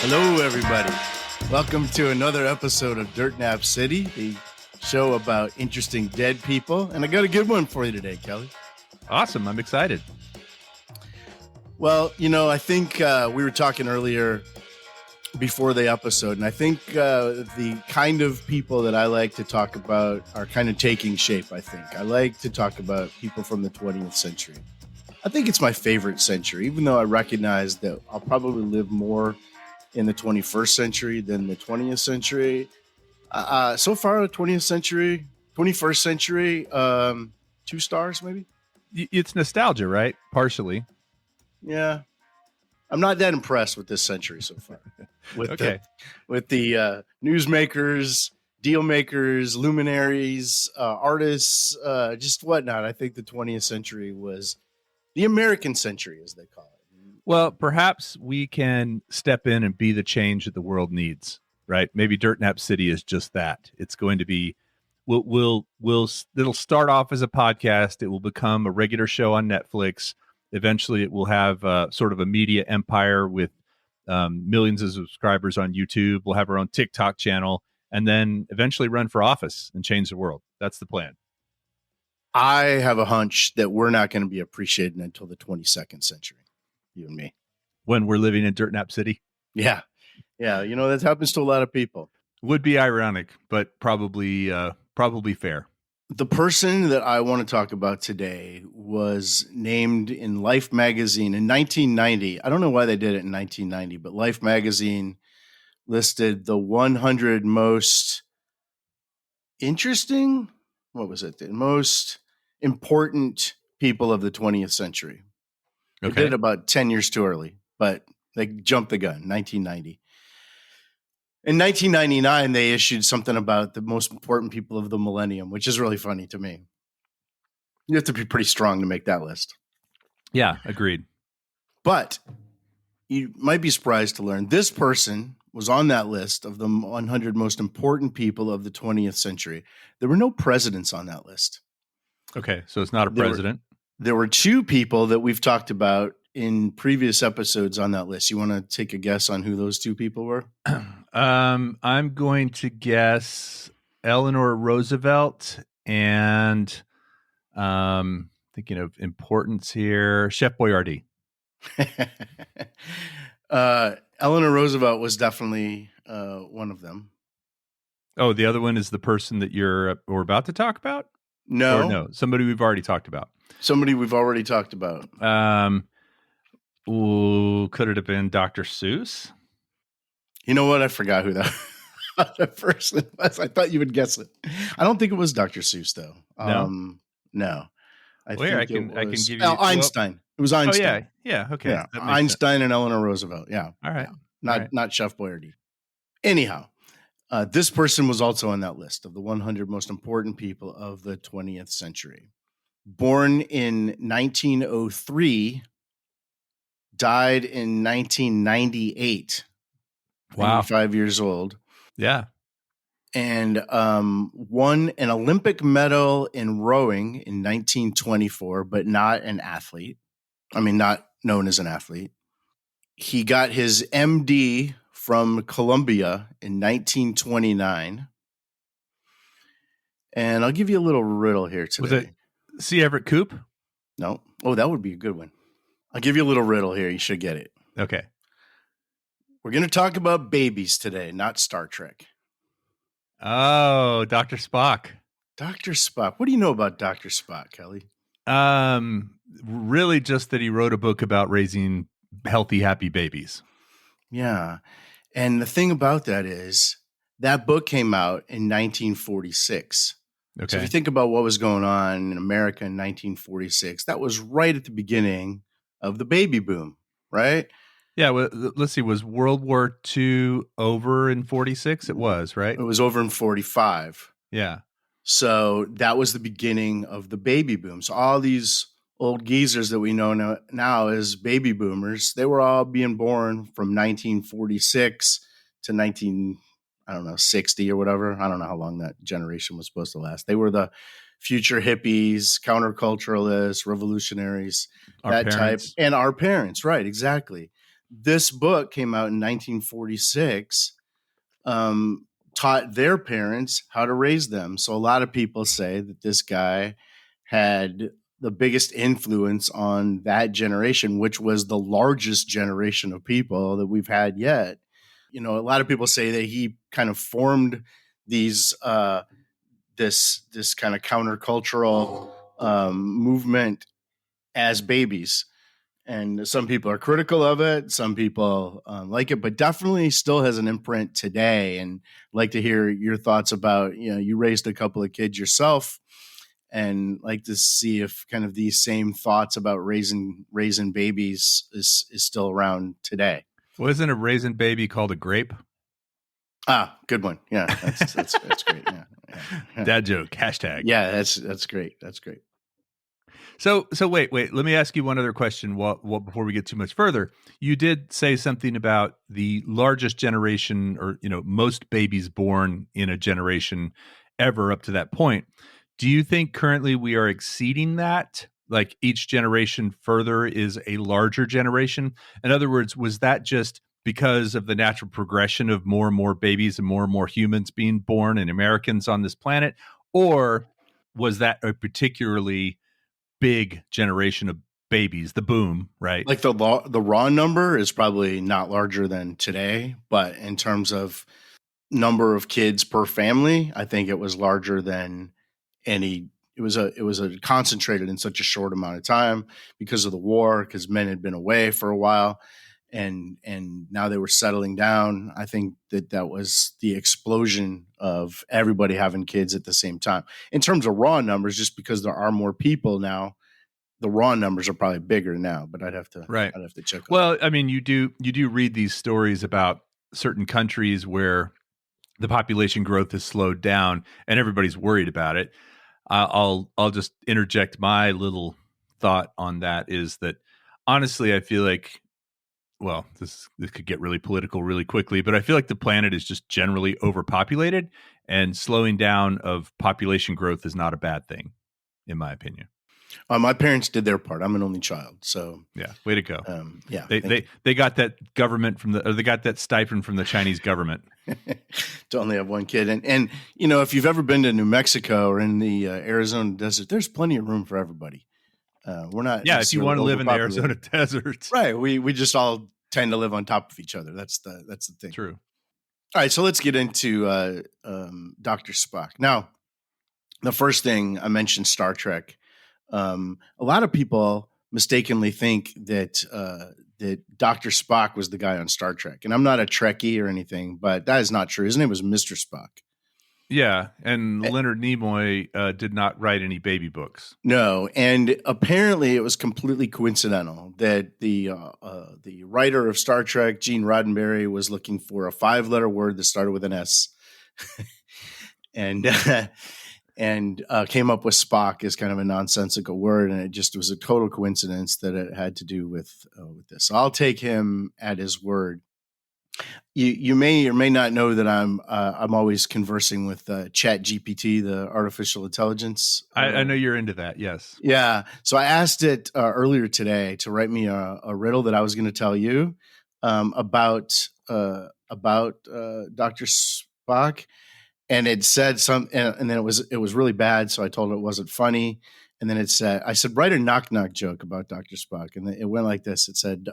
Hello, everybody. Welcome to another episode of Dirt Nap City, the show about interesting dead people. And I got a good one for you today, Kelly. Awesome. I'm excited. Well, I think we were talking earlier before the episode, and I think the kind of people that I like to talk about are kind of taking shape, I think. I like to talk about people from the 20th century. I think it's my favorite century, even though I recognize that I'll probably live more in the 21st century than the 20th century. So far, the 20th century, 21st century, 2 stars maybe. It's nostalgia, right? Partially. Yeah, I'm not that impressed with this century so far. With the newsmakers, deal makers, luminaries, artists, just whatnot. I think the 20th century was the American century, as they call it. Well, perhaps we can step in and be the change that the world needs, right? Maybe Dirt Nap City is just that. It's going to be, it'll start off as a podcast. It will become a regular show on Netflix. Eventually it will have sort of a media empire with millions of subscribers on YouTube. We'll have our own TikTok channel and then eventually run for office and change the world. That's the plan. I have a hunch that we're not going to be appreciated until the 22nd century. You and me. When we're living in Dirt Nap City? Yeah. That happens to a lot of people. Would be ironic, but probably fair. The person that I want to talk about today was named in Life magazine in 1990. I don't know why they did it in 1990, but Life magazine listed the 100 most interesting, the most important people of the 20th century. They did it about 10 years too early, but they jumped the gun, 1990. In 1999, they issued something about the most important people of the millennium, which is really funny to me. You have to be pretty strong to make that list. Yeah, agreed. But you might be surprised to learn this person was on that list of the 100 most important people of the 20th century. There were no presidents on that list. Okay, so it's not a president. There were 2 people that we've talked about in previous episodes on that list. You want to take a guess on who those 2 people were? I'm going to guess Eleanor Roosevelt and thinking of importance here, Chef Boyardee. Eleanor Roosevelt was definitely one of them. Oh, the other one is the person that we're about to talk about? No, somebody we've already talked about. Somebody we've already talked about. Could it have been Dr. Seuss? You know what? I forgot who that person was. I thought you would guess it. I don't think it was Dr. Seuss, though. No. I can give you Einstein. It was Einstein. Oh, yeah. Okay. Yeah. Einstein and Eleanor Roosevelt. Yeah. All right. Not Chef Boyardee. Anyhow, this person was also on that list of the 100 most important people of the 20th century. Born in 1903, died in 1998. Wow. 85 years old. Yeah. And won an Olympic medal in rowing in 1924, but not an athlete. I mean, not known as an athlete. He got his MD from Columbia in 1929. And I'll give you a little riddle here today. Was it C. Everett Koop? No. Oh, that would be a good one. I'll give you a little riddle here. You should get it. Okay. We're going to talk about babies today, not Star Trek. Oh, Dr. Spock. Dr. Spock. What do you know about Dr. Spock, Kelly? Really just that he wrote a book about raising healthy, happy babies. Yeah. And the thing about that is that book came out in 1946. Okay. So if you think about what was going on in America in 1946, that was right at the beginning of the baby boom, right? Yeah, well, let's see. Was World War II over in 46? It was, right? It was over in 45. Yeah. So that was the beginning of the baby boom. So all these old geezers that we know now as baby boomers, they were all being born from 1946 to 60 or whatever. I don't know how long that generation was supposed to last. They were the future hippies, counterculturalists, revolutionaries, that type. And our parents, right, exactly. This book came out in 1946, taught their parents how to raise them. So a lot of people say that this guy had the biggest influence on that generation, which was the largest generation of people that we've had yet. A lot of people say that he kind of formed these this kind of countercultural movement as babies. And some people are critical of it. Some people like it, but definitely still has an imprint today. And I'd like to hear your thoughts about, you raised a couple of kids yourself, and like to see if kind of these same thoughts about raising babies is still around today. Well, isn't a raisin baby called a grape? Ah, good one. Yeah, that's great. Yeah. Dad joke. Hashtag. Yeah, that's great. That's great. So wait. Let me ask you one other question. Before we get too much further, you did say something about the largest generation, or most babies born in a generation ever up to that point. Do you think currently we are exceeding that? Like each generation further is a larger generation? In other words, was that just because of the natural progression of more and more babies and more humans being born and Americans on this planet? Or was that a particularly big generation of babies, the boom, right? Like the raw number is probably not larger than today, but in terms of number of kids per family, I think it was larger than any. It was a concentrated in such a short amount of time because of the war, because men had been away for a while, and now they were settling down. I think that was the explosion of everybody having kids at the same time. In terms of raw numbers, just because there are more people now, the raw numbers are probably bigger now. But I'd have to check. Well, I mean, you do read these stories about certain countries where the population growth has slowed down, and everybody's worried about it. I'll just interject my little thought on that is that honestly, I feel like, well, this could get really political really quickly, but I feel like the planet is just generally overpopulated, and slowing down of population growth is not a bad thing, in my opinion. My parents did their part. I'm an only child, so yeah, way to go. Yeah, they got that government they got that stipend from the Chinese government to only have one kid. And if you've ever been to New Mexico or in the Arizona desert, there's plenty of room for everybody. We're not. Yeah, if you want to live in the Arizona desert, right? We just all tend to live on top of each other. That's the thing. True. All right, so let's get into Dr. Spock. Now, the first thing I mentioned, Star Trek. A lot of people mistakenly think that Dr. Spock was the guy on Star Trek, and I'm not a Trekkie or anything, but that is not true. His name was Mr. Spock. Yeah, and Leonard Nimoy did not write any baby books. No, and apparently it was completely coincidental that the writer of Star Trek, Gene Roddenberry, was looking for a 5-letter word that started with an S, and came up with Spock as kind of a nonsensical word, and it just was a total coincidence that it had to do with this. So I'll take him at his word. You may or may not know that I'm always conversing with ChatGPT, the artificial intelligence. I know you're into that. Yes. Yeah. So I asked it earlier today to write me a riddle that I was going to tell you about Dr. Spock, and it said and then it was really bad. So I told it wasn't funny, and then I said write a knock knock joke about Dr. Spock, and it went like this. It said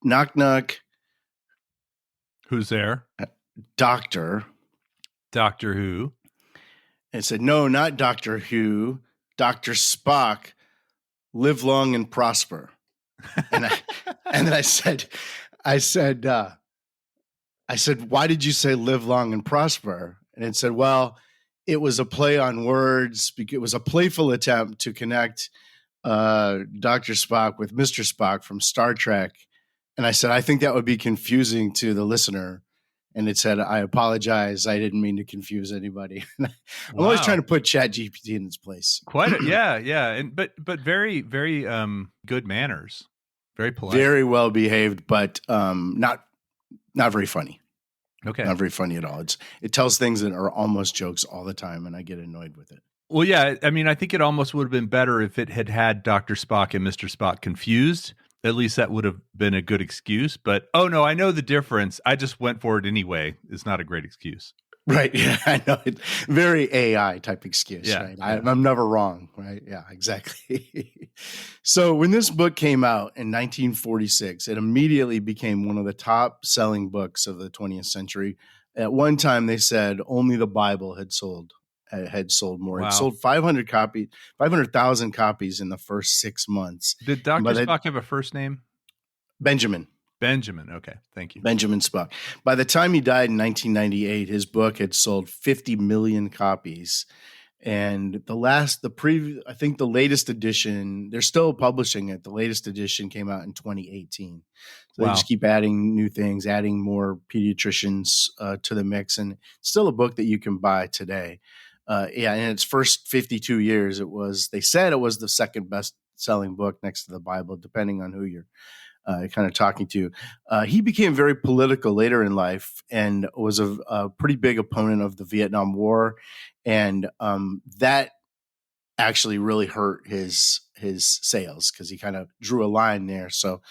knock knock. Who's there? Doctor Who? And said, no, not Doctor Who, Dr. Spock, live long and prosper. And then I said, why did you say live long and prosper? And it said, well, it was a play on words. It was a playful attempt to connect Dr. Spock with Mr. Spock from Star Trek. And I said, I think that would be confusing to the listener. And it said, I apologize. I didn't mean to confuse anybody. I'm always trying to put ChatGPT in its place. Yeah. And but very, very good manners. Very polite. Very well behaved, but not very funny. Okay. Not very funny at all. It tells things that are almost jokes all the time, and I get annoyed with it. Well, yeah. I mean, I think it almost would have been better if it had Dr. Spock and Mr. Spock confused, At least that would have been a good excuse. But, oh, no, I know the difference. I just went for it anyway. It's not a great excuse. Right. Yeah, I know. Very AI type excuse, Yeah, right? yeah. I'm never wrong, right? Yeah, exactly. So when this book came out in 1946, it immediately became one of the top selling books of the 20th century. At one time, they said only the Bible had sold more. It Wow. sold 500,000 copies in the first 6 months. Did And by Dr. the- Spock have a first name? Benjamin. Benjamin. Okay. Thank you. Benjamin Spock. By the time he died in 1998, his book had sold 50 million copies. And I think the latest edition, they're still publishing it. The latest edition came out in 2018. So they Wow. just keep adding new things, adding more pediatricians to the mix. And it's still a book that you can buy today. In its first 52 years, they said it was the second best selling book next to the Bible, depending on who you're kind of talking to. He became very political later in life and was a pretty big opponent of the Vietnam War. And that actually really hurt his sales because he kind of drew a line there. So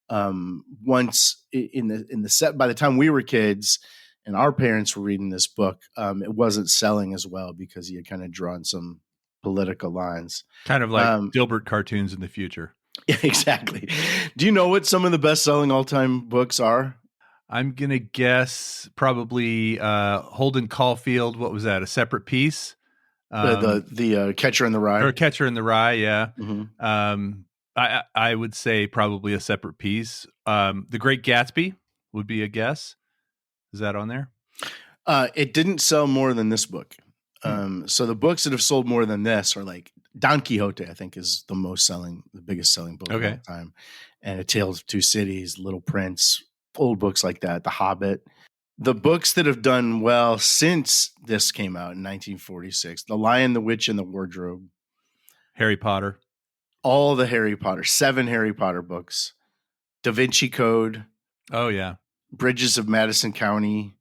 once in the set, by the time we were kids and our parents were reading this book, it wasn't selling as well because he had kind of drawn some political lines. Kind of like Dilbert cartoons in the future. Yeah, exactly. Do you know what some of the best-selling all-time books are? I'm going to guess probably Holden Caulfield. What was that? A Separate Piece? The Catcher in the Rye. Or Catcher in the Rye, yeah. Mm-hmm. I would say probably A Separate Piece. The Great Gatsby would be a guess. Is that on there? It didn't sell more than this book. So the books that have sold more than this are like Don Quixote, I think, is the biggest selling book of all time. And A Tale of Two Cities, Little Prince, old books like that, The Hobbit. The books that have done well since this came out in 1946, The Lion, the Witch, and the Wardrobe. Harry Potter. All the Harry Potter, 7 Harry Potter books. Da Vinci Code. Oh, yeah. Bridges of Madison County.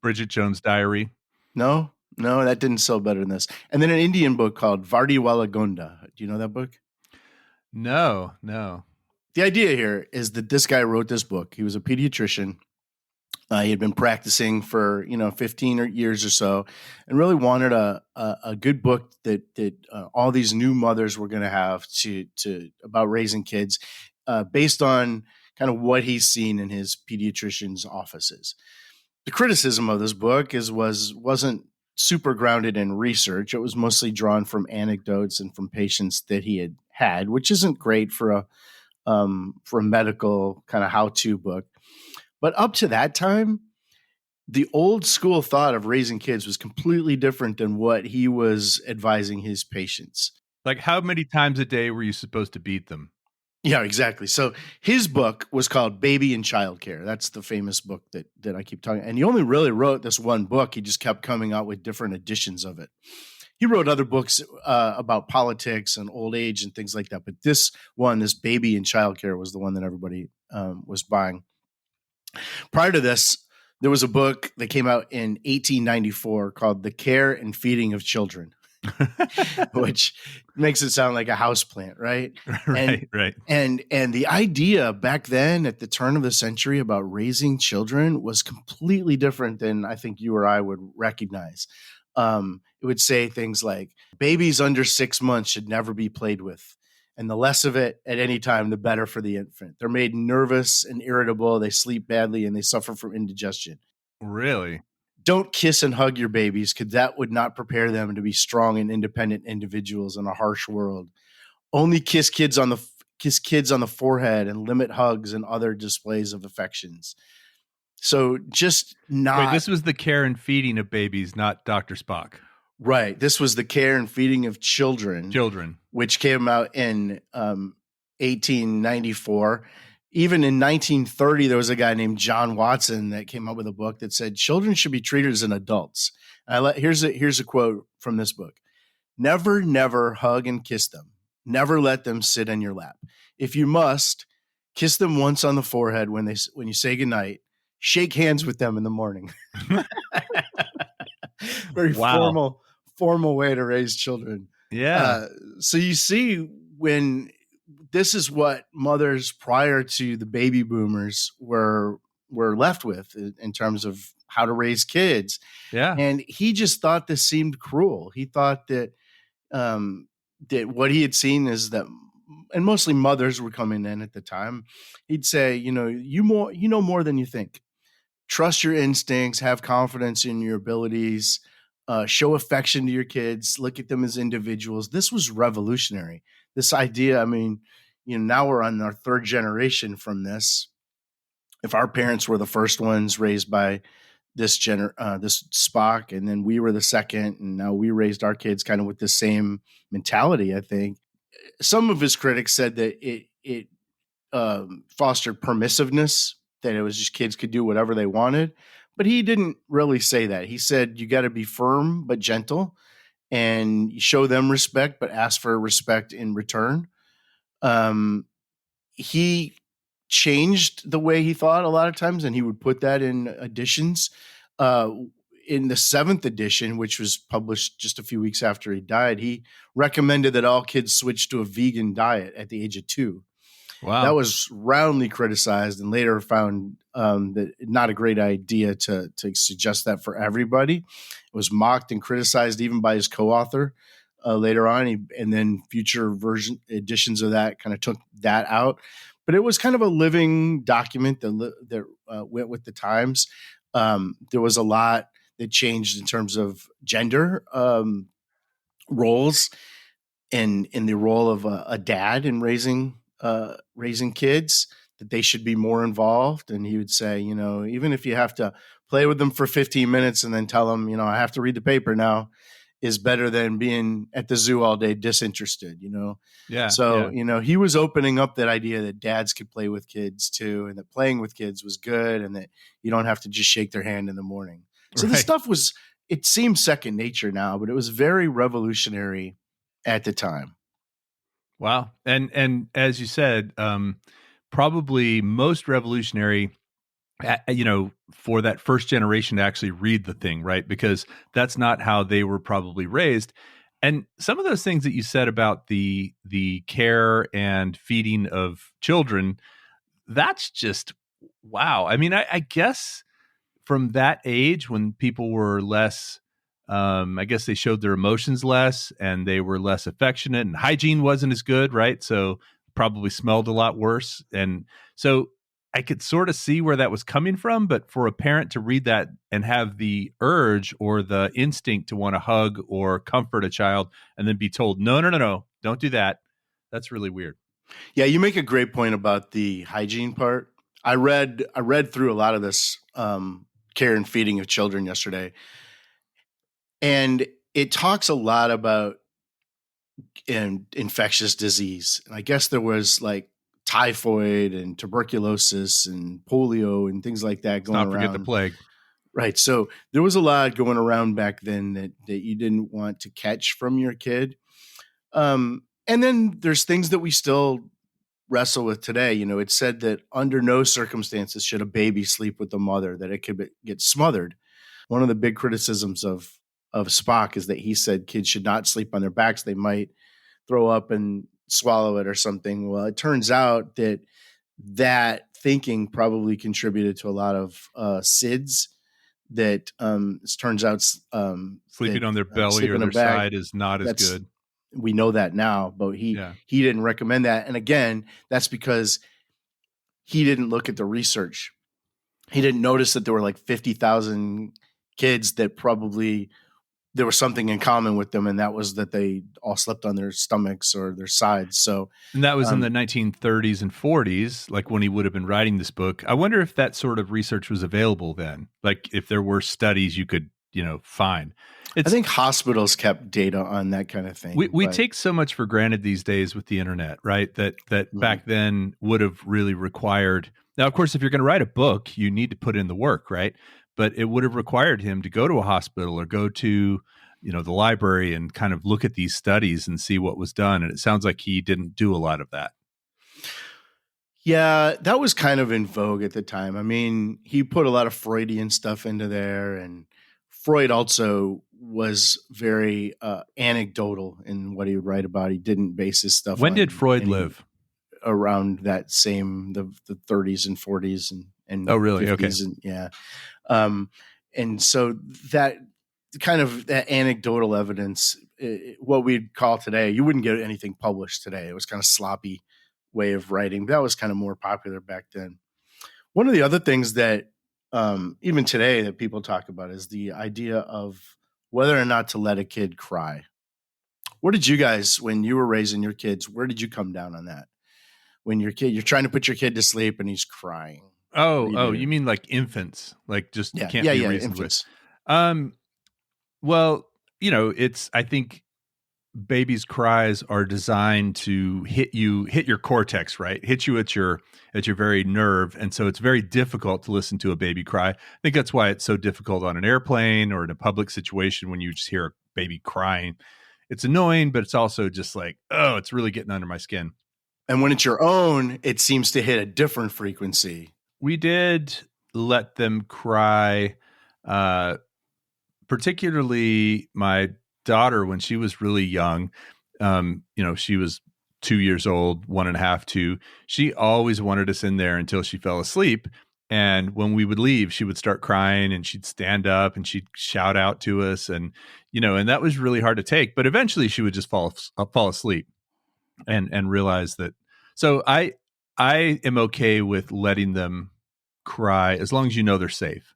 Bridget Jones' Diary. No, that didn't sell better than this. And then an Indian book called Vardiwala Gonda. Do you know that book? No. The idea here is that this guy wrote this book. He was a pediatrician. He had been practicing for 15 years or so, and really wanted a good book that all these new mothers were going to have to about raising kids, based on kind of what he's seen in his pediatrician's offices. The criticism of this book wasn't super grounded in research. It was mostly drawn from anecdotes and from patients that he had, which isn't great for a medical kind of how-to book. But up to that time, the old school thought of raising kids was completely different than what he was advising his patients. Like, how many times a day were you supposed to beat them? Yeah, exactly. So his book was called Baby and Child Care. That's the famous book that I keep talking. And he only really wrote this one book. He just kept coming out with different editions of it. He wrote other books about politics and old age and things like that. But this Baby and Child Care, was the one that everybody was buying. Prior to this, there was a book that came out in 1894 called The Care and Feeding of Children, which makes it sound like a houseplant, right? Right. And the idea back then at the turn of the century about raising children was completely different than I think you or I would recognize. It would say things like, babies under 6 months should never be played with. And the less of it at any time, the better for the infant. They're made nervous and irritable. They sleep badly and they suffer from indigestion. Really? Don't kiss and hug your babies, because that would not prepare them to be strong and independent individuals in a harsh world. Only kiss kids on the forehead and limit hugs and other displays of affections. So just not. Wait, this was The Care and Feeding of Babies, not Dr. Spock. Right. This was The Care and Feeding of Children, which came out in 1894. Even in 1930, there was a guy named John Watson that came up with a book that said children should be treated as adults. Here's a quote from this book. Never, never hug and kiss them. Never let them sit in your lap. If you must, kiss them once on the forehead when you say goodnight. Shake hands with them in the morning. Very formal way to raise children. Yeah. So you see, when this is what mothers prior to the baby boomers were left with in terms of how to raise kids. Yeah. And he just thought this seemed cruel. He thought that that what he had seen is that, and mostly mothers were coming in at the time. He'd say, you know more than you think. Trust your instincts, have confidence in your abilities, show affection to your kids, look at them as individuals. This was revolutionary. This idea, I mean, now we're on our third generation from this. If our parents were the first ones raised by this Spock, and then we were the second, and now we raised our kids kind of with the same mentality, I think. Some of his critics said that it fostered permissiveness, that it was just kids could do whatever they wanted. But he didn't really say that. He said, you got to be firm but gentle, and you show them respect, but ask for respect in return. He changed the way he thought a lot of times, and he would put that in editions. In the 7th edition, which was published just a few weeks after he died, he recommended that all kids switch to a vegan diet at the age of 2. Wow. That was roundly criticized, and later found that not a great idea to suggest that for everybody. It was mocked and criticized even by his co-author later on. And then future editions of that kind of took that out. But it was kind of a living document that went with the times. There was a lot that changed in terms of gender roles, and in the role of a dad in raising kids, that they should be more involved. And he would say, even if you have to play with them for 15 minutes and then tell them, I have to read the paper now, is better than being at the zoo all day disinterested, Yeah. So, he was opening up that idea that dads could play with kids too, and that playing with kids was good, and that you don't have to just shake their hand in the morning. So Right. This stuff it seems second nature now, but it was very revolutionary at the time. Wow. And as you said, probably most revolutionary, for that first generation to actually read the thing, right? Because that's not how they were probably raised. And some of those things that you said about the care and feeding of children, that's just wow. I mean, I guess from that age when people were less, I guess they showed their emotions less, and they were less affectionate, and hygiene wasn't as good, right? So probably smelled a lot worse. And so I could sort of see where that was coming from, but for a parent to read that and have the urge or the instinct to want to hug or comfort a child and then be told, no, don't do that. That's really weird. Yeah, you make a great point about the hygiene part. I read through a lot of this care and feeding of children yesterday, and it talks a lot about infectious disease. And I guess there was like typhoid and tuberculosis and polio and things like that going around. Not forget the plague. Right. So there was a lot going around back then that you didn't want to catch from your kid. And then there's things that we still wrestle with today. It's said that under no circumstances should a baby sleep with the mother, that it could get smothered. One of the big criticisms of Spock is that he said kids should not sleep on their backs. They might throw up and swallow it or something. Well, it turns out that thinking probably contributed to a lot of SIDS. That it turns out sleeping on their belly or their side is not as good. We know that now, but he didn't recommend that. And again, that's because he didn't look at the research. He didn't notice that there were like 50,000 kids that probably there was something in common with them, and that was that they all slept on their stomachs or their sides. So, and that was in the 1930s and 40s, like when he would have been writing this book. I wonder if that sort of research was available then, like if there were studies you could, find. I think hospitals kept data on that kind of thing. We take so much for granted these days with the internet, right? That back then would have really required. Now, of course, if you're going to write a book, you need to put in the work, right? But it would have required him to go to a hospital or go to, the library and kind of look at these studies and see what was done. And it sounds like he didn't do a lot of that. Yeah, that was kind of in vogue at the time. I mean, he put a lot of Freudian stuff into there, and Freud also was very anecdotal in what he would write about. He didn't base his stuff. When did Freud live? around that same the 30s and 40s and Oh, really? Okay. 50s, and yeah. And so that kind of that anecdotal evidence, what we'd call today, you wouldn't get anything published today. It was kind of sloppy way of writing. That was kind of more popular back then. One of the other things that even today that people talk about is the idea of whether or not to let a kid cry. Where did you guys, when you were raising your kids, where did you come down on that? When you're trying to put your kid to sleep and he's crying. What do you Oh, do? you mean like infants, like just Yeah, can't yeah, be yeah. reasoned with. Infants. Um, well, I think babies' cries are designed to hit your cortex, right? Hit you at your very nerve, and so it's very difficult to listen to a baby cry. I think that's why it's so difficult on an airplane or in a public situation when you just hear a baby crying. It's annoying, but it's also just like, oh, it's really getting under my skin. And when it's your own, it seems to hit a different frequency. We did let them cry, particularly my daughter when she was really young. She was 2 years old, 1.5, 2. She always wanted us in there until she fell asleep. And when we would leave, she would start crying and she'd stand up and she'd shout out to us. And that was really hard to take. But eventually she would just fall asleep and realize that. So I am okay with letting them cry as long as you know they're safe.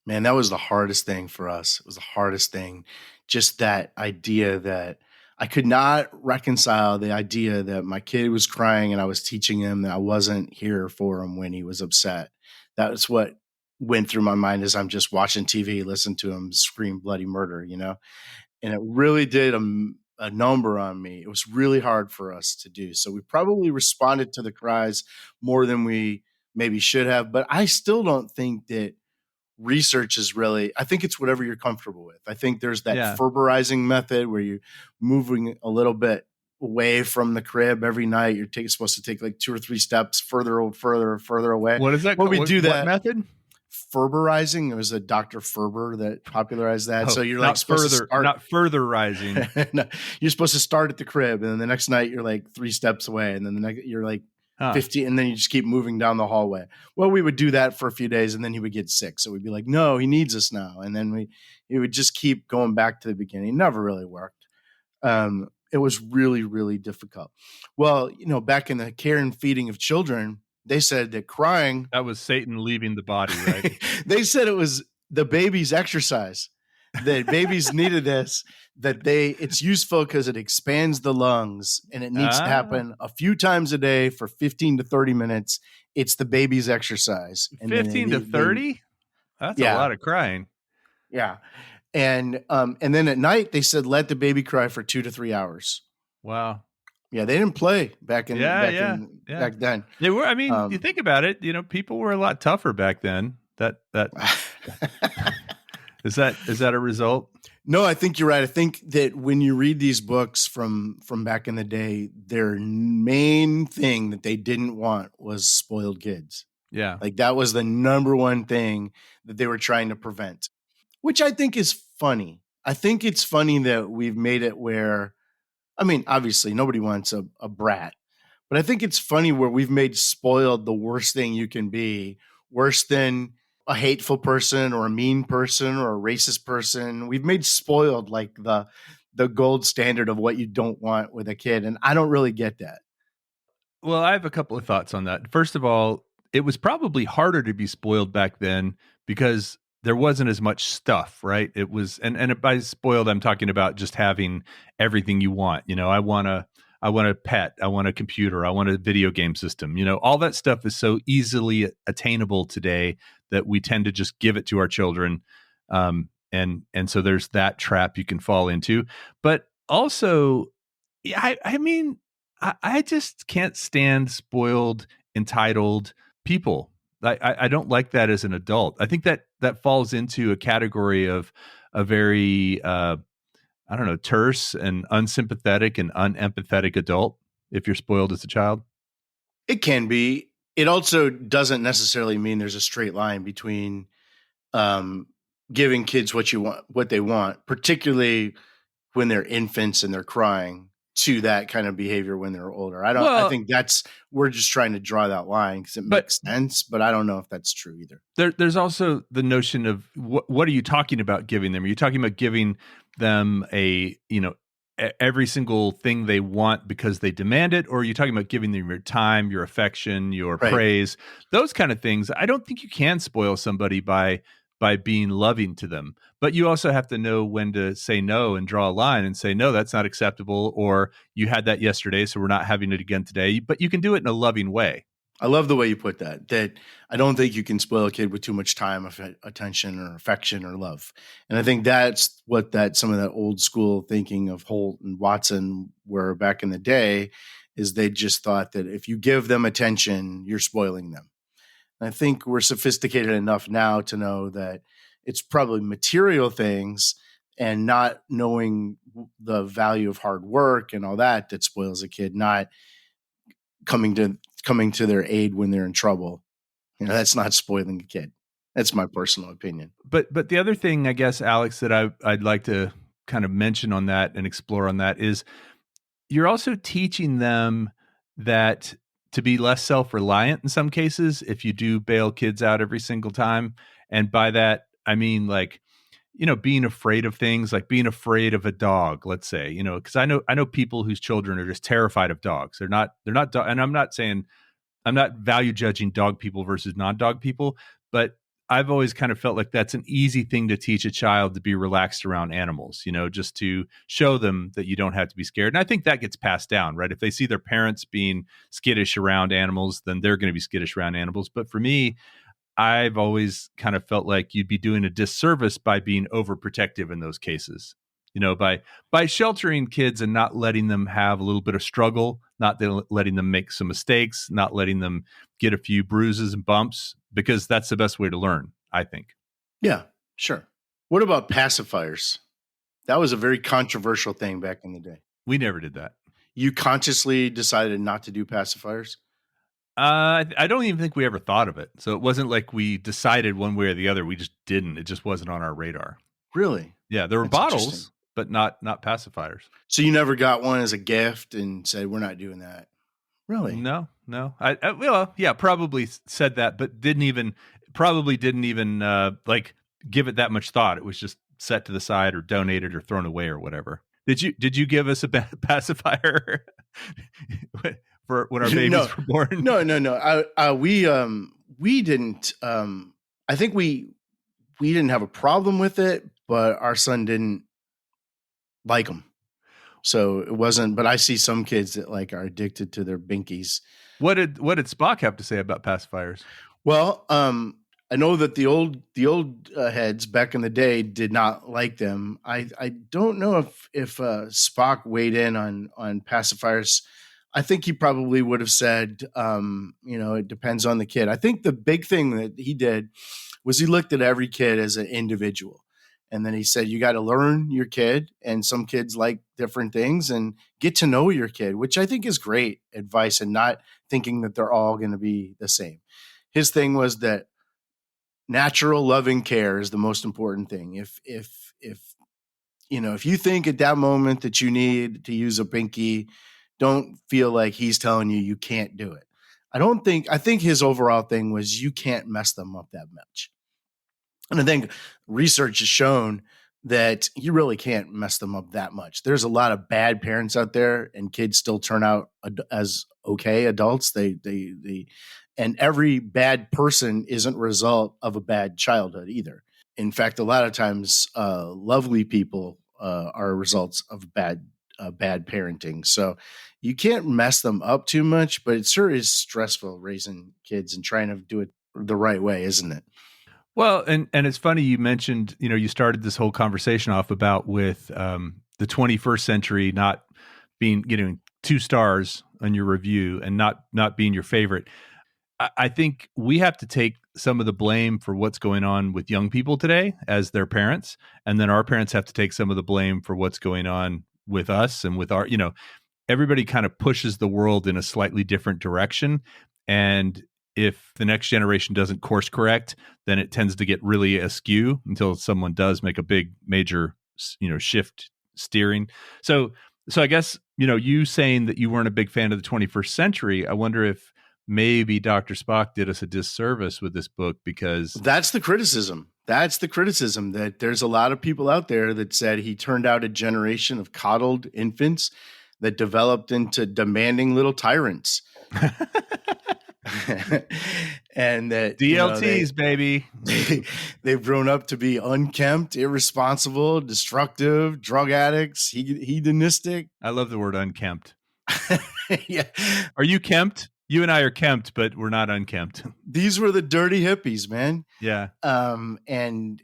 Man, that was the hardest thing for us. It was the hardest thing. Just that idea that I could not reconcile the idea that my kid was crying and I was teaching him that I wasn't here for him when he was upset. That's what went through my mind as I'm just watching TV, listen to him scream bloody murder, And it really did a number on me. It was really hard for us to do. So we probably responded to the cries more than we maybe should have. But I still don't think that research is really, I think it's whatever you're comfortable with. I think there's that Yeah. Ferberizing method where you're moving a little bit away from the crib every night. You're supposed to take like 2 or 3 steps further away. What is that? When we do that what method? Ferberizing, there was a Dr. Ferber that popularized that. So you're not supposed further, to start, not further rising. No, you're supposed to start at the crib, and then the next night you're like 3 steps away, and then the next you're like 15, and then you just keep moving down the hallway. Well, we would do that for a few days, and then he would get sick. So we'd be like, no, he needs us now. And then he would just keep going back to the beginning. It never really worked. It was really, really difficult. Well, back in the care and feeding of children, they said that crying, that was Satan leaving the body, right? They said it was the baby's exercise. That babies needed this, it's useful because it expands the lungs, and it needs to happen a few times a day for 15 to 30 minutes. It's the baby's exercise. And 15 to 30? That's a lot of crying. Yeah. And then at night they said, let the baby cry for 2 to 3 hours. Wow. Yeah. They didn't play back then. They were, I mean, you think about it, people were a lot tougher back then. That Is that a result? No, I think you're right. I think that when you read these books from back in the day, their main thing that they didn't want was spoiled kids. Yeah. Like that was the number one thing that they were trying to prevent, which I think is funny. I think it's funny that we've made it where, I mean, obviously nobody wants a brat, but I think it's funny where we've made spoiled the worst thing you can be, worse than a hateful person or a mean person or a racist person. We've made spoiled like the gold standard of what you don't want with a kid. And I don't really get that. Well, I have a couple of thoughts on that. First of all, it was probably harder to be spoiled back then because there wasn't as much stuff, right? It was, and by spoiled, I'm talking about just having everything you want. I want a pet, I want a computer, I want a video game system. All that stuff is so easily attainable today that we tend to just give it to our children. And so there's that trap you can fall into. But also, I mean, I just can't stand spoiled, entitled people. I don't like that as an adult. I think that falls into a category of a very, I don't know, terse and unsympathetic and unempathetic adult if you're spoiled as a child. It can be. It also doesn't necessarily mean there's a straight line between giving kids what they want, particularly when they're infants and they're crying. to that kind of behavior when they're older. I Well, think we're just trying to draw that line because it makes sense, but I don't know if that's true either. There's also the notion of what are you talking about giving them? Are you talking about giving them every single thing they want because they demand it? Or are you talking about giving them your time, your affection, your Right. praise, those kind of things? I don't think you can spoil somebody by being loving to them, but you also have to know when to say no and draw a line and say, no, that's not acceptable. Or you had that yesterday, so we're not having it again today, but you can do it in a loving way. I love the way you put that, that I don't think you can spoil a kid with too much time, attention or affection or love. And I think that's what some of that old school thinking of Holt and Watson were back in the day, is they just thought that if you give them attention, you're spoiling them. I think we're sophisticated enough now to know that it's probably material things and not knowing the value of hard work and all that spoils a kid, not coming to their aid when they're in trouble. That's not spoiling a kid. That's my personal opinion. But the other thing, I guess, Alex, that I'd like to kind of mention on that and explore on that is you're also teaching them that to be less self-reliant in some cases if you do bail kids out every single time. And by that, I mean, like, being afraid of things, like being afraid of a dog, let's say, because I know people whose children are just terrified of dogs. They're not, and I'm not value judging dog people versus non-dog people, but I've always kind of felt like that's an easy thing to teach a child, to be relaxed around animals, just to show them that you don't have to be scared. And I think that gets passed down, right? If they see their parents being skittish around animals, then they're going to be skittish around animals. But for me, I've always kind of felt like you'd be doing a disservice by being overprotective in those cases, by sheltering kids and not letting them have a little bit of struggle, not letting them make some mistakes, not letting them get a few bruises and bumps, because that's the best way to learn, I think. Yeah, sure. What about pacifiers? That was a very controversial thing back in the day. We never did that. You consciously decided not to do pacifiers? I don't even think we ever thought of it. So it wasn't like we decided one way or the other. We just didn't. It just wasn't on our radar. Really? Yeah, there were bottles, but not pacifiers. So you never got one as a gift and said, we're not doing that? Really? No. Well, yeah, probably said that, but didn't even like give it that much thought. It was just set to the side or donated or thrown away or whatever. Did you give us a pacifier for when our babies were born? No. We didn't. I think we didn't have a problem with it, but our son didn't like them. So it wasn't, but I see some kids that like are addicted to their binkies. What did Spock have to say about pacifiers? Well, I know that the old heads back in the day did not like them. I don't know if Spock weighed in on pacifiers. I think he probably would have said, it depends on the kid. I think the big thing that he did was he looked at every kid as an individual. And then he said, you got to learn your kid, and some kids like different things, and get to know your kid, which I think is great advice, and not thinking that they're all going to be the same. His thing was that natural loving care is the most important thing. If you think at that moment that you need to use a binky, don't feel like he's telling you can't do it. I think his overall thing was you can't mess them up that much. And I think research has shown that you really can't mess them up that much. There's a lot of bad parents out there, and kids still turn out as okay adults. And every bad person isn't a result of a bad childhood either. In fact, a lot of times, lovely people are results of bad parenting. So you can't mess them up too much, but it sure is stressful raising kids and trying to do it the right way, isn't it? Well, and it's funny you mentioned, you started this whole conversation off about with the 21st century not being, getting 2 stars on your review and not being your favorite. I think we have to take some of the blame for what's going on with young people today as their parents, and then our parents have to take some of the blame for what's going on with us and with our, everybody kind of pushes the world in a slightly different direction, and if the next generation doesn't course correct, then it tends to get really askew until someone does make a big major, shift steering. So I guess, you saying that you weren't a big fan of the 21st century, I wonder if maybe Dr. Spock did us a disservice with this book, because That's the criticism. That's the criticism, that there's a lot of people out there that said he turned out a generation of coddled infants that developed into demanding little tyrants. And that DLTs, baby. They've grown up to be unkempt, irresponsible, destructive, drug addicts, hedonistic. I love the word unkempt. Yeah. Are you kempt? You and I are kempt, but we're not unkempt. These were the dirty hippies, man. Yeah. And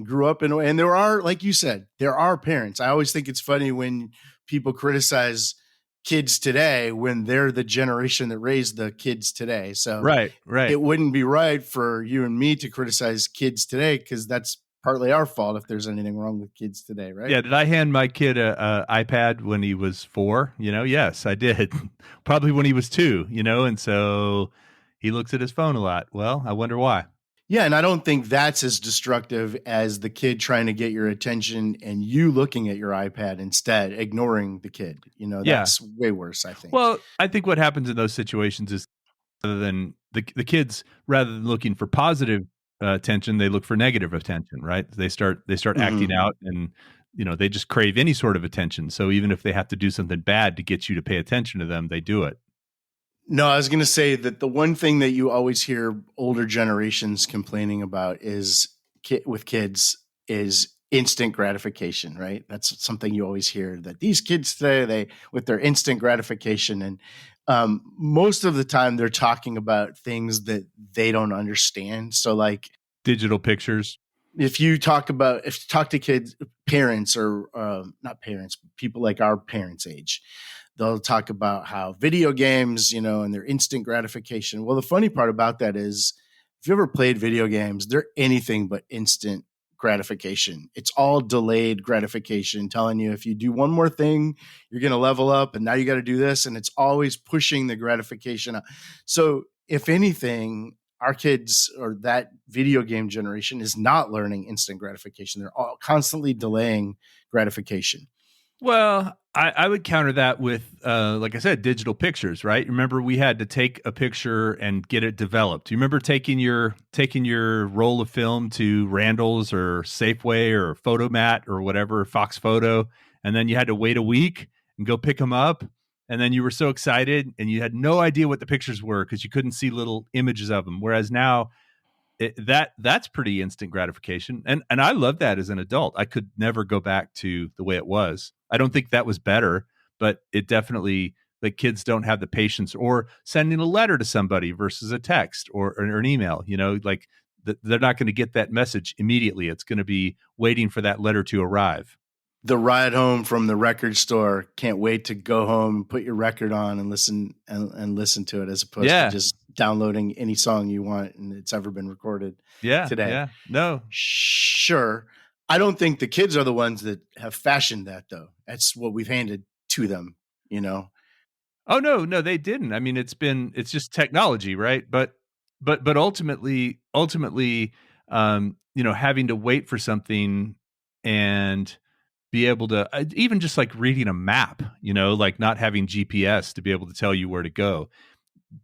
grew up in, and there are, like you said, there are parents. I always think it's funny when people criticize kids today when they're the generation that raised the kids today. So right. It wouldn't be right for you and me to criticize kids today, because that's partly our fault if there's anything wrong with kids today, right? Yeah. Did I hand my kid a iPad when he was 4? Yes, I did. Probably when he was 2, and so he looks at his phone a lot. Well, I wonder why. Yeah, and I don't think that's as destructive as the kid trying to get your attention and you looking at your iPad instead, ignoring the kid. That's way worse, I think. Well, I think what happens in those situations is, rather than the kids, rather than looking for positive attention, they look for negative attention, right? They start acting out, and they just crave any sort of attention. So even if they have to do something bad to get you to pay attention to them, they do it. No, I was going to say that the one thing that you always hear older generations complaining about with kids is instant gratification, right? That's something you always hear, that these kids today, with their instant gratification, and most of the time they're talking about things that they don't understand. So like digital pictures. If you talk to kids, parents, or not parents, people like our parents' age, they'll talk about how video games, and their instant gratification. Well, the funny part about that is, if you ever played video games, they're anything but instant gratification. It's all delayed gratification, telling you if you do one more thing, you're going to level up, and now you got to do this. And it's always pushing the gratification up. So if anything, our kids, or that video game generation, is not learning instant gratification. They're all constantly delaying gratification. Well, I would counter that with, like I said, digital pictures, right? Remember, we had to take a picture and get it developed. You remember taking your roll of film to Randall's or Safeway or Photomat or whatever, Fox Photo, and then you had to wait a week and go pick them up, and then you were so excited and you had no idea what the pictures were because you couldn't see little images of them. Whereas now, that's pretty instant gratification, and I love that as an adult. I could never go back to the way it was. I don't think that was better, but it definitely, like, kids don't have the patience, or sending a letter to somebody versus a text or an email. Like they're not going to get that message immediately. It's going to be waiting for that letter to arrive. The ride home from the record store, can't wait to go home and put your record on and listen to it, as opposed to just downloading any song you want and it's ever been recorded today. Yeah. No. Sure. I don't think the kids are the ones that have fashioned that, though. That's what we've handed to them, Oh, no, they didn't. I mean, it's just technology, right? But ultimately, having to wait for something and be able to, even just like reading a map, like not having GPS to be able to tell you where to go.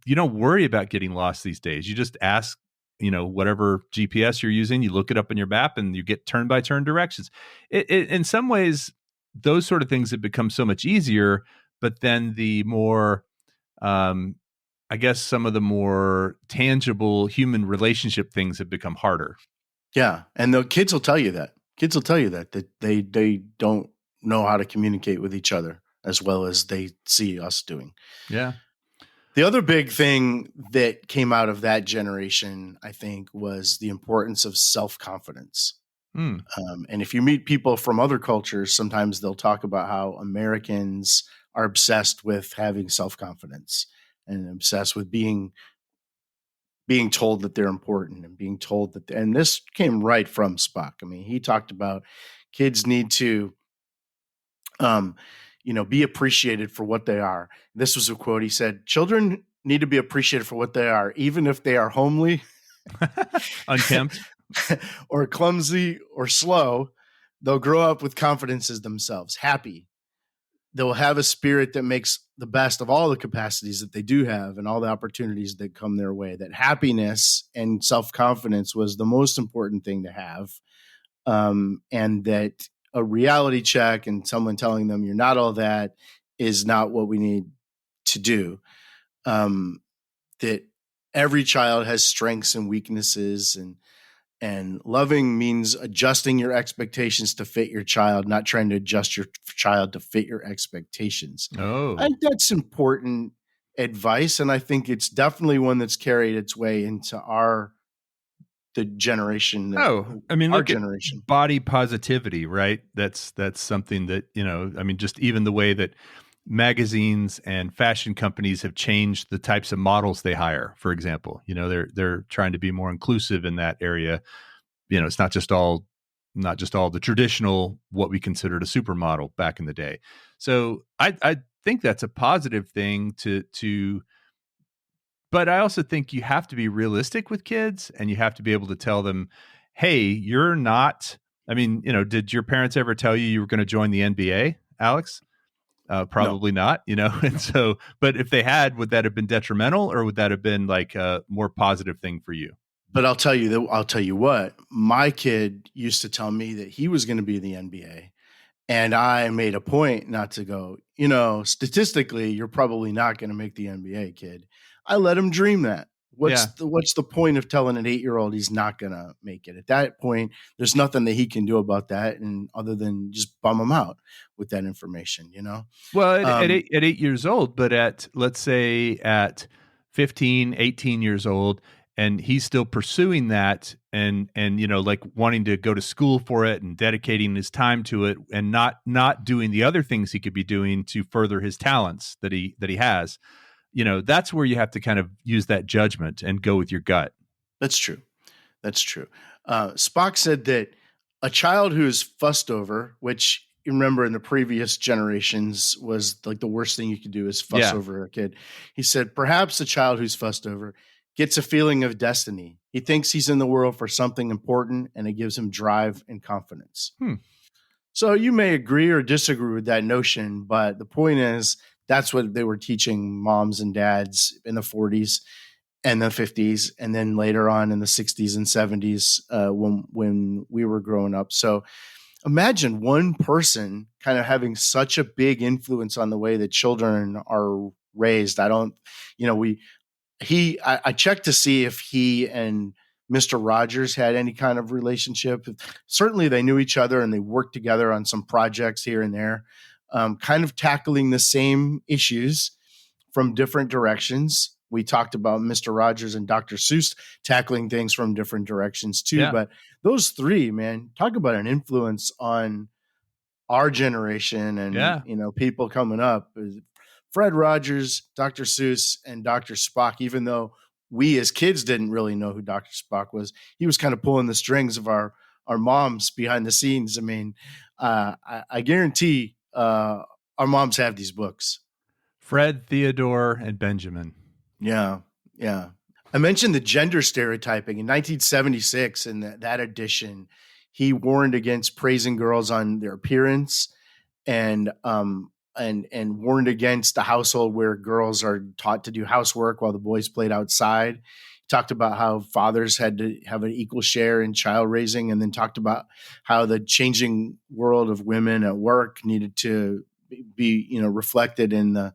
You don't worry about getting lost these days. You just ask, whatever GPS you're using, you look it up on your map and you get turn by turn directions. In some ways, those sort of things have become so much easier, but then the more, I guess some of the more tangible human relationship things have become harder. Yeah. And the kids will tell you that. That they don't know how to communicate with each other as well as they see us doing. Yeah. The other big thing that came out of that generation, I think, was the importance of self-confidence. And if you meet people from other cultures, sometimes they'll talk about how Americans are obsessed with having self-confidence and obsessed with being told that they're important and being told that, and this came right from Spock. I mean, he talked about kids need to, be appreciated for what they are. This was a quote. He said, "Children need to be appreciated for what they are, even if they are homely, unkempt, or clumsy or slow. They'll grow up with confidence as themselves, happy. they'll have a spirit that makes the best of all the capacities that they do have and all the opportunities that come their way. That happiness and self-confidence was the most important thing to have. And that a reality check and someone telling them you're not all that is not what we need to do. That every child has strengths and weaknesses, and loving means adjusting your expectations to fit your child, not trying to adjust your child to fit your expectations. Oh, I think that's important advice, and I think it's definitely one that's carried its way into the generation. I mean, Our look at generation. body positivity, right? That's something that, I mean, just even the way that magazines and fashion companies have changed the types of models they hire, for example. They're trying to be more inclusive in that area. It's not just all the traditional, what we considered a supermodel back in the day. So I think that's a positive thing to but I also think you have to be realistic with kids, and you have to be able to tell them, hey, you're not, I mean, did your parents ever tell you were going to join the NBA, Alex? No, Probably not, and so, but if they had, would that have been detrimental, or would that have been like a more positive thing for you? but I'll tell you what, my kid used to tell me that he was going to be in the NBA. And I made a point not to go, statistically, you're probably not going to make the NBA, kid. I let him dream that. Yeah. What's the point of telling an 8-year-old he's not going to make it? At that point, there's nothing that he can do about that, and other than just bum him out with that information, Well, at Um, 8 years old, but let's say at 15, 18 years old, and he's still pursuing that, and like wanting to go to school for it and dedicating his time to it, and not doing the other things he could be doing to further his talents that he has. That's where you have to kind of use that judgment and go with your gut. that's true. That's true. Spock said that a child who is fussed over, which you remember in the previous generations was like the worst thing you could do is fuss Yeah. over a kid. He said, perhaps a child who's fussed over gets a feeling of destiny. He thinks he's in the world for something important, and it gives him drive and confidence. So you may agree or disagree with that notion, but the point is that's what they were teaching moms and dads in the 40s and the 50s, and then later on in the 60s and 70s, when we were growing up. So imagine one person kind of having such a big influence on the way that children are raised. I checked to see if he and Mr. Rogers had any kind of relationship. Certainly they knew each other and they worked together on some projects here and there, kind of tackling the same issues from different directions. We talked about Mr. Rogers and Dr. Seuss tackling things from different directions too. Yeah. But those three, man, talk about an influence on our generation and Yeah. people coming up. Fred Rogers, Dr. Seuss, and Dr. Spock. Even though we as kids didn't really know who Dr. Spock was, he was kind of pulling the strings of our moms behind the scenes. I mean, I guarantee our moms have these books. Fred, Theodore, and Benjamin. Yeah, yeah. I mentioned the gender stereotyping in 1976 in that edition. He warned against praising girls on their appearance, and warned against the household where girls are taught to do housework while the boys played outside. He talked about how fathers had to have an equal share in child raising, and then talked about how the changing world of women at work needed to be reflected in the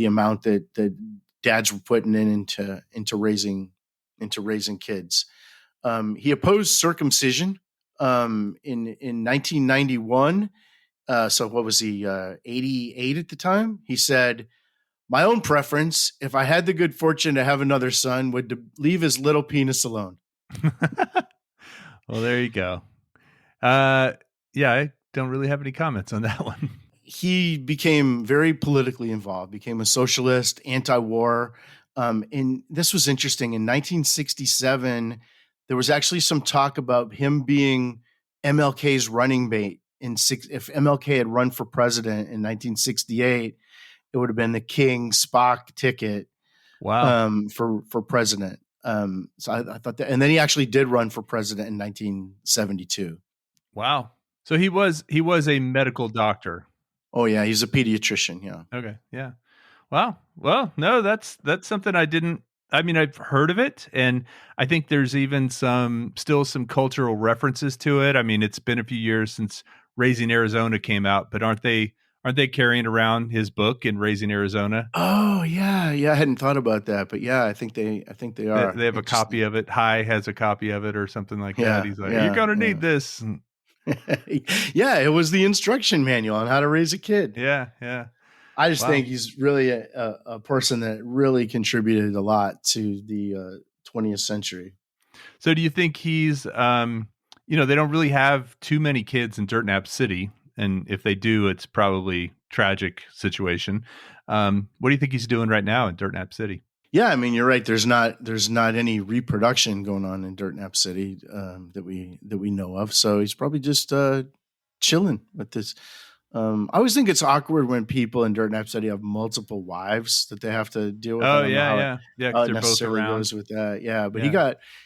amount that dads were putting into raising kids. He opposed circumcision in 1991. So what was he, 88 at the time? He said, my own preference, if I had the good fortune to have another son, would to leave his little penis alone. Well, there you go. Yeah, I don't really have any comments on that one. He became very politically involved, became a socialist, anti-war. And this was interesting. In 1967, there was actually some talk about him being MLK's running mate. If MLK had run for president in 1968, it would have been the King Spock ticket. Wow. For president. So I thought that, and then he actually did run for president in 1972. Wow. So he was a medical doctor. Oh yeah, he's a pediatrician. Yeah. Okay. Yeah. Wow. Well, no, that's something I've heard of it, and I think there's even still some cultural references to it. I mean, it's been a few years since Raising Arizona came out, but aren't they carrying around his book in Raising Arizona? Oh yeah, yeah. I hadn't thought about that, but yeah, I think they are. They have a copy of it. Hi has a copy of it or something like that. Yeah, He's like, yeah, "You're going to yeah. need this." Yeah, it was the instruction manual on how to raise a kid. Yeah, yeah. I just Wow. think he's really a person that really contributed a lot to the 20th century. So do you think he's, they don't really have too many kids in Dirt Nap City. And if they do, it's probably tragic situation. What do you think he's doing right now in Dirt Nap City? Yeah, I mean, you're right. There's not any reproduction going on in Dirt Nap City that we know of. So he's probably just chilling with this. I always think it's awkward when people in Dirt Nap City have multiple wives that they have to deal with. Oh I don't know yeah. how 'Cause it they're both necessarily around. goes with that. Yeah, but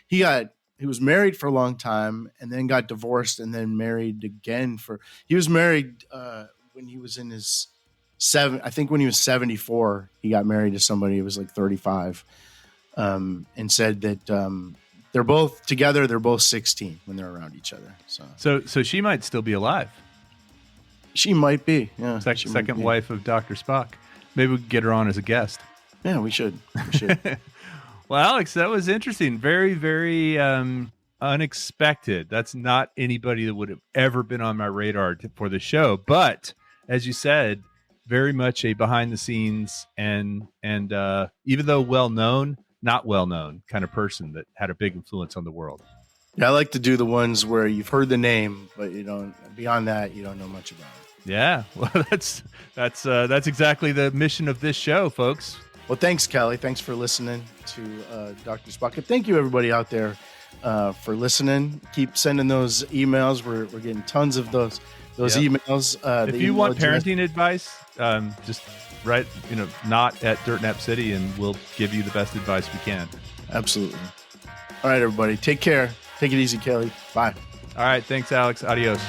Yeah. he was married for a long time and then got divorced and then married again he was married when he was in his I think when he was 74, he got married to somebody who was like 35, and said that they're both together. They're both 16 when they're around each other. So she might still be alive. She might be. Yeah. Second wife of Dr. Spock. Maybe we could get her on as a guest. Yeah, we should. We should. Well, Alex, that was interesting. Very, very unexpected. That's not anybody that would have ever been on my radar for the show. But as you said, very much a behind the scenes and even though well known, not well known kind of person that had a big influence on the world. Yeah, I like to do the ones where you've heard the name, but beyond that, you don't know much about it. Yeah, well, that's exactly the mission of this show, folks. Well, thanks, Kelly. Thanks for listening to Dr. Spock. And thank you, everybody out there, for listening. Keep sending those emails. We're getting tons of those emails. If you want parenting advice, just write, not at Dirt Nap City, and we'll give you the best advice we can. Absolutely. All right, everybody. Take care. Take it easy, Kelly. Bye. All right. Thanks, Alex. Adios.